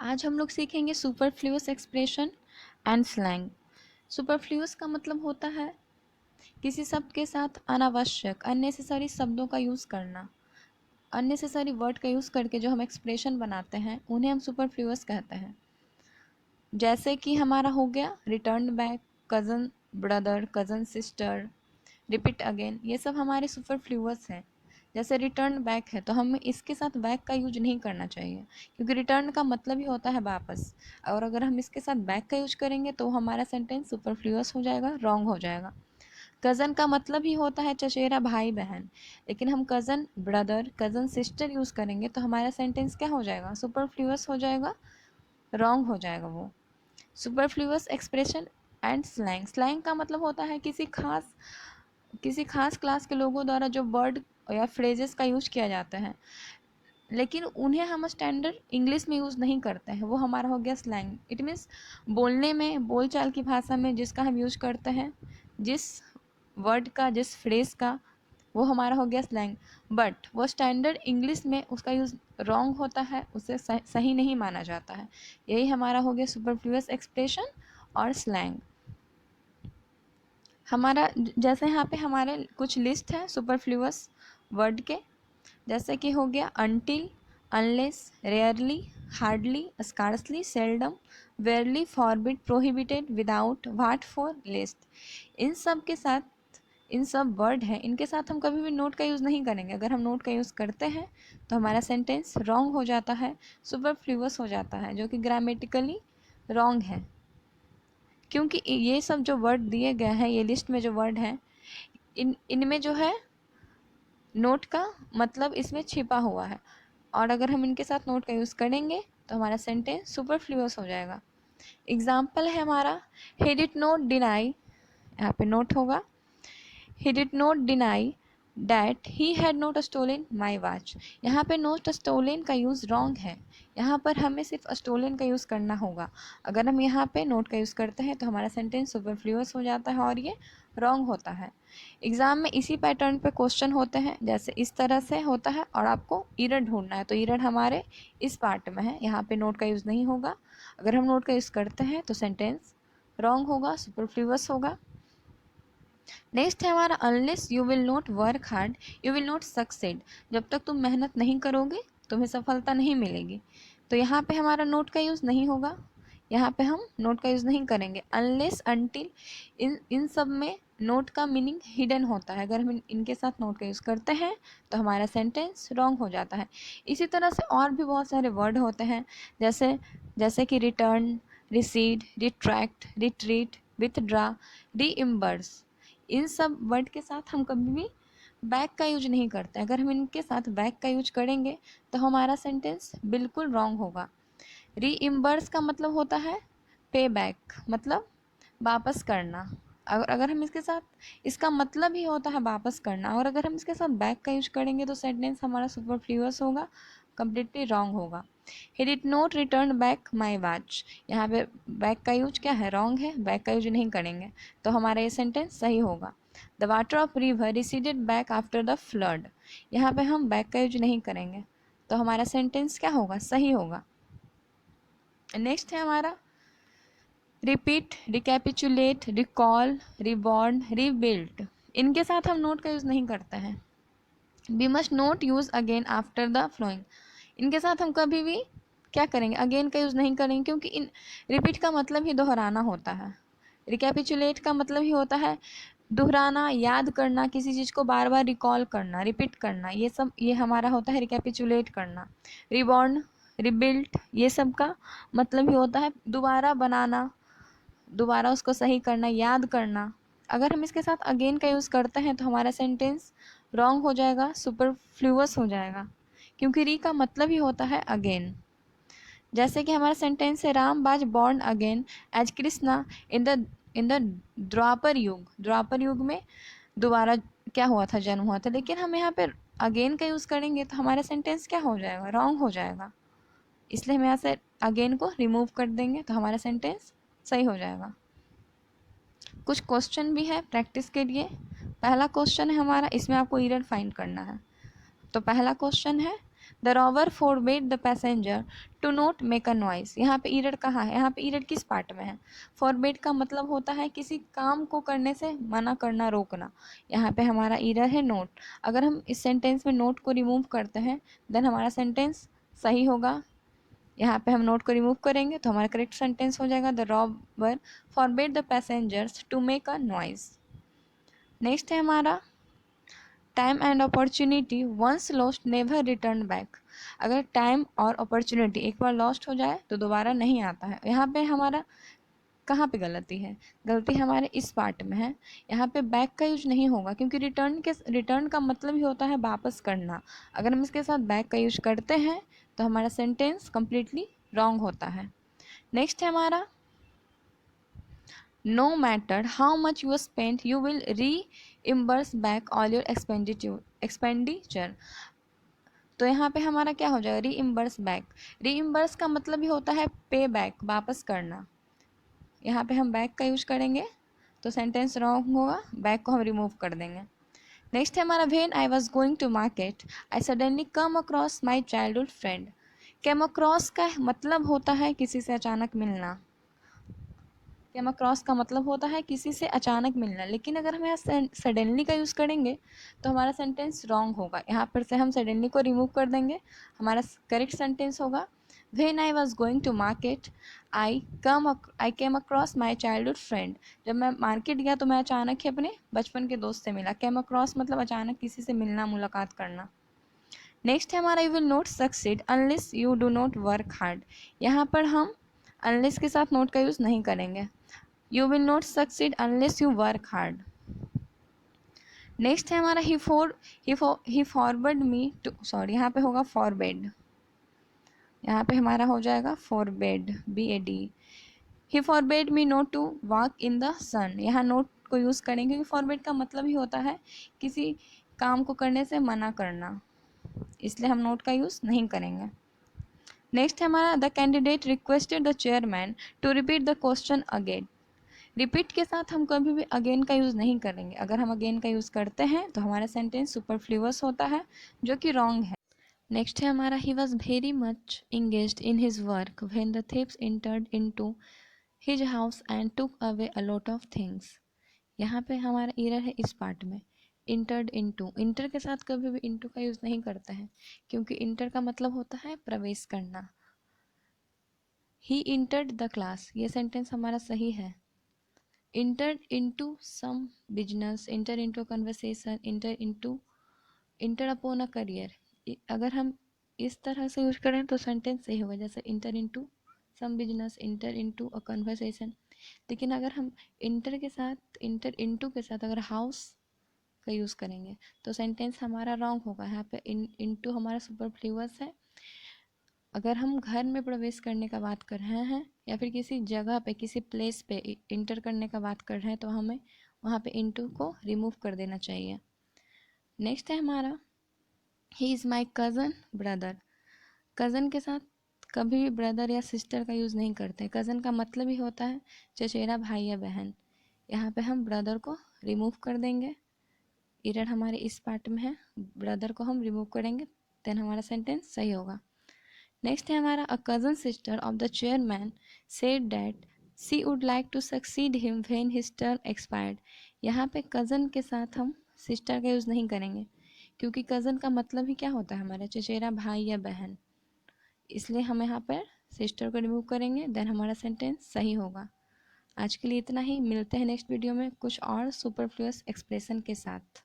आज हम लोग सीखेंगे superfluous expression and slang. Superfluous का मतलब होता है किसी शब्द के साथ अनावश्यक अननेसेसरी शब्दों का यूज़ करना। अननेसेसरी वर्ड का यूज़ करके जो हम एक्सप्रेशन बनाते हैं उन्हें हम सुपरफ्लुअस कहते हैं। जैसे कि हमारा हो गया return back, cousin brother, cousin sister, repeat again, ये सब हमारे सुपरफ्लुअस हैं। जैसे रिटर्न बैक है तो हमें इसके साथ बैक का यूज नहीं करना चाहिए, क्योंकि रिटर्न का मतलब ही होता है वापस। और अगर हम इसके साथ बैक का यूज करेंगे तो हमारा सेंटेंस सुपरफ्लुअस हो जाएगा, रॉन्ग हो जाएगा। कज़न का मतलब ही होता है चचेरा भाई बहन, लेकिन हम cousin brother, cousin sister use करेंगे तो हमारा सेंटेंस क्या हो जाएगा? सुपरफ्लुअस हो जाएगा, रॉन्ग हो जाएगा वो। Superfluous expression and slang. Slang का मतलब होता है किसी खास क्लास के लोगों द्वारा जो वर्ड या फ्रेजेस का यूज किया जाता है, लेकिन उन्हें हम स्टैंडर्ड इंग्लिश में यूज़ नहीं करते हैं, वो हमारा हो गया स्लैंग। इट मीन्स बोलने में, बोलचाल की भाषा में जिसका हम यूज करते हैं, जिस वर्ड का, जिस फ्रेज का, वो हमारा हो गया स्लैंग। बट वो स्टैंडर्ड इंग्लिश में उसका यूज़ रॉन्ग होता है, उसे सही नहीं माना जाता है। यही हमारा हो गया सुपरफ्लुअस एक्सप्रेशन और स्लैंग। हमारा जैसे यहाँ पे हमारे कुछ लिस्ट है सुपरफ्लुअस वर्ड के, जैसे कि हो गया until, unless, rarely, hardly, scarcely, seldom, barely, forbid, prohibited, without, what for, list. इन सब के साथ, इन सब वर्ड हैं, इनके साथ हम कभी भी नोट का यूज़ नहीं करेंगे। अगर हम नोट का यूज़ करते हैं तो हमारा सेंटेंस रॉन्ग हो जाता है, सुपरफ्लुअस हो जाता है, जो कि ग्रामेटिकली रॉन्ग है। क्योंकि ये सब जो वर्ड दिए गए हैं, ये लिस्ट में जो वर्ड हैं, इनमें जो है नोट का मतलब इसमें छिपा हुआ है, और अगर हम इनके साथ नोट का यूज़ करेंगे तो हमारा सेंटेंस सुपरफ्लुअस हो जाएगा। एग्जाम्पल है हमारा ही डिड नॉट डिनाई, यहाँ पे नोट होगा, he did not deny that he had not stolen my watch. यहाँ पे नोट स्टोलन का यूज़ रॉन्ग है, यहाँ पर हमें सिर्फ स्टोलन का यूज़ करना होगा। अगर हम यहाँ पे नोट का यूज़ करते हैं तो हमारा सेंटेंस सुपरफ्लुअस हो जाता है और ये रॉन्ग होता है। एग्ज़ाम में इसी पैटर्न पे क्वेश्चन होते हैं, जैसे इस तरह से होता है, और आपको ईरर ढूंढना है, तो ईरर हमारे इस पार्ट में है, यहाँ पे नोट का यूज़ नहीं होगा। अगर हम नोट का यूज़ करते हैं तो सेंटेंस रॉन्ग होगा, सुपरफ्लुअस होगा। नेक्स्ट है हमारा unless you will not work hard you will not succeed. जब तक तुम मेहनत नहीं करोगे तुम्हें सफलता नहीं मिलेगी। तो यहाँ पे हमारा नोट का यूज़ नहीं होगा, यहाँ पे हम नोट का यूज़ नहीं करेंगे। अनलेस, अनटिल, इन सब में नोट का मीनिंग हिडन होता है। अगर हम इनके साथ नोट का यूज़ करते हैं तो हमारा सेंटेंस रॉन्ग हो जाता है। इसी तरह से और भी बहुत सारे वर्ड होते हैं, जैसे जैसे कि return, recede, retract, retreat, withdraw, reimburse. इन सब वर्ड के साथ हम कभी भी बैक का यूज नहीं करते। अगर हम इनके साथ बैक का यूज करेंगे तो हमारा सेंटेंस बिल्कुल रॉन्ग होगा। रीइम्बर्स का मतलब होता है पे बैक, मतलब वापस करना। अगर हम इसके साथ, इसका मतलब ही होता है वापस करना, और अगर हम इसके साथ बैक का यूज करेंगे तो सेंटेंस हमारा सुपरफ्लुअस होगा, कम्प्लीटली रॉन्ग होगा। He did not return back my watch, यहाँ पे बैक का यूज क्या है? रॉन्ग है, बैक का यूज नहीं करेंगे तो हमारा ये सेंटेंस सही होगा। The water of river receded back after the flood, यहाँ पे हम बैक का यूज नहीं करेंगे तो हमारा सेंटेंस क्या होगा? सही होगा। नेक्स्ट है हमारा repeat, recapitulate, recall, reborn, rebuilt. इनके साथ हम नोट का यूज़ नहीं करते हैं। We must not use again after the following, इनके साथ हम कभी भी क्या करेंगे? अगेन का यूज़ नहीं करेंगे, क्योंकि इन रिपीट का मतलब ही दोहराना होता है। रिकैपिचुलेट का मतलब ही होता है दोहराना, याद करना, किसी चीज़ को बार बार रिकॉल करना, रिपीट करना, ये सब ये हमारा होता है रिकैपिचुलेट करना। रिबॉर्न, रिबिल्ट, ये सब का मतलब ही होता है दोबारा बनाना, दोबारा उसको सही करना, याद करना। अगर हम इसके साथ अगेन का यूज़ करते हैं तो हमारा सेंटेंस रॉन्ग हो जाएगा, सुपरफ्लुअस हो जाएगा, क्योंकि री का मतलब ही होता है अगेन। जैसे कि हमारा सेंटेंस है Ram was born again as Krishna in the Dwapar Yug. Dwapar युग में दोबारा क्या हुआ था? जन्म हुआ था। लेकिन हम यहाँ पे अगेन का यूज़ करेंगे तो हमारा सेंटेंस क्या हो जाएगा? रॉन्ग हो जाएगा। इसलिए हम यहाँ से अगेन को रिमूव कर देंगे तो हमारा सेंटेंस सही हो जाएगा। कुछ क्वेश्चन भी है प्रैक्टिस के लिए। पहला क्वेश्चन है हमारा, इसमें आपको ईरर फाइंड करना है। तो पहला क्वेश्चन है the robber forbade the passenger to not make a noise. यहाँ पे ईरर कहाँ है, यहाँ पे ईरर किस पार्ट में है? फॉरबेड का मतलब होता है किसी काम को करने से मना करना, रोकना। यहाँ पे हमारा ईरर है नोट। अगर हम इस सेंटेंस में नोट को रिमूव करते हैं देन हमारा सेंटेंस सही होगा। यहाँ पे हम नोट को रिमूव करेंगे तो हमारा करेक्ट सेंटेंस हो जाएगा the robber forbade the passengers to make a noise. Next है हमारा time and opportunity once lost never return back. अगर टाइम और अपॉर्चुनिटी एक बार लॉस्ट हो जाए तो दोबारा नहीं आता है। यहाँ पे हमारा कहाँ पे गलती है? गलती हमारे इस पार्ट में है। यहाँ पे बैक का यूज नहीं होगा क्योंकि रिटर्न का मतलब ही होता है वापस करना। अगर हम इसके साथ बैक का यूज करते हैं तो हमारा सेंटेंस कम्प्लीटली रॉन्ग होता है। नेक्स्ट है हमारा no matter how much you spend you will reimburse back all your expenditure। तो यहाँ पे हमारा क्या हो जाएगा? Reimburse back. रीइम्बर्स का मतलब ही होता है पे बैक, वापस करना। यहाँ पे हम बैक का यूज करेंगे तो सेंटेंस रॉन्ग होगा, बैक को हम रिमूव कर देंगे। नेक्स्ट है हमारा when I was going to market I suddenly come across my childhood friend. Come across का मतलब होता है किसी से अचानक मिलना। कम अक्रॉस का मतलब होता है किसी से अचानक मिलना, लेकिन अगर हम यहाँ सडनली का यूज़ करेंगे तो हमारा सेंटेंस रॉन्ग होगा। यहाँ पर से हम सडनली को रिमूव कर देंगे, हमारा करेक्ट सेंटेंस होगा when I was going to market I came across my childhood friend. जब मैं मार्केट गया तो मैं अचानक ही अपने बचपन के दोस्त से मिला। केम अक्रॉस मतलब अचानक किसी से मिलना, मुलाकात करना। नेक्स्ट है हमारा you will not succeed unless you do not work hard. यहाँ पर हम अनलेस के साथ नोट का यूज़ नहीं करेंगे। You will not succeed unless you work hard. Next है हमारा he forward me to, sorry यहाँ पे होगा फॉरबेड, यहाँ पे हमारा हो जाएगा forbade, BAD। He forbade me not to walk in the sun. यहाँ नोट को यूज़ करेंगे क्योंकि फॉरबेड का मतलब ही होता है किसी काम को करने से मना करना, इसलिए हम नोट का यूज़ नहीं करेंगे। नेक्स्ट है हमारा the candidate requested the chairman to repeat the question again. Repeat के साथ हम कभी भी अगेन का यूज़ नहीं करेंगे। अगर हम अगेन का यूज़ करते हैं तो हमारा सेंटेंस सुपरफ्लूअस होता है, जो कि रॉन्ग है। नेक्स्ट है हमारा he was very much engaged in his work when the thieves entered into his house and took away a lot of things. यहाँ पे हमारा एरर है इस पार्ट में, इंटर्ड इनटू। इंटर के साथ कभी भी इनटू का यूज़ नहीं करते हैं क्योंकि इंटर का मतलब होता है प्रवेश करना। ही इंटर्ड द क्लास, ये सेंटेंस हमारा सही है। Enter into some business, enter into conversation, enter upon a career. अगर हम इस तरह से यूज करें तो सेंटेंस सही होगा, जैसे enter into some business, enter into a conversation. लेकिन अगर हम इंटर के साथ, इंटर इनटू के साथ अगर हाउस का यूज़ करेंगे तो सेंटेंस हमारा रॉन्ग होगा। यहाँ पे इनटू हमारा सुपरफ्लूअस है। अगर हम घर में प्रवेश करने का बात कर रहे हैं या फिर किसी जगह पे, किसी प्लेस पे इंटर करने का बात कर रहे हैं तो हमें वहाँ पे इनटू को रिमूव कर देना चाहिए। नेक्स्ट है हमारा he is my cousin brother. Cousin के साथ कभी भी ब्रदर या सिस्टर का यूज़ नहीं करते। कज़न का मतलब ही होता है चचेरा भाई या बहन। यहाँ पे हम ब्रदर को रिमूव कर देंगे, एरर हमारे इस पार्ट में है, ब्रदर को हम रिमूव करेंगे देन हमारा सेंटेंस सही होगा। नेक्स्ट है हमारा a cousin sister of the chairman said that she would like to succeed him when his term expired. यहाँ पे कज़न के साथ हम सिस्टर का यूज़ नहीं करेंगे क्योंकि कज़न का मतलब ही क्या होता है हमारा चचेरा भाई या बहन, इसलिए हम यहाँ पर सिस्टर को रिमूव करेंगे देन हमारा सेंटेंस सही होगा। आज के लिए इतना ही, मिलते हैं नेक्स्ट वीडियो में कुछ और सुपरफ्लुअस एक्सप्रेशन के साथ।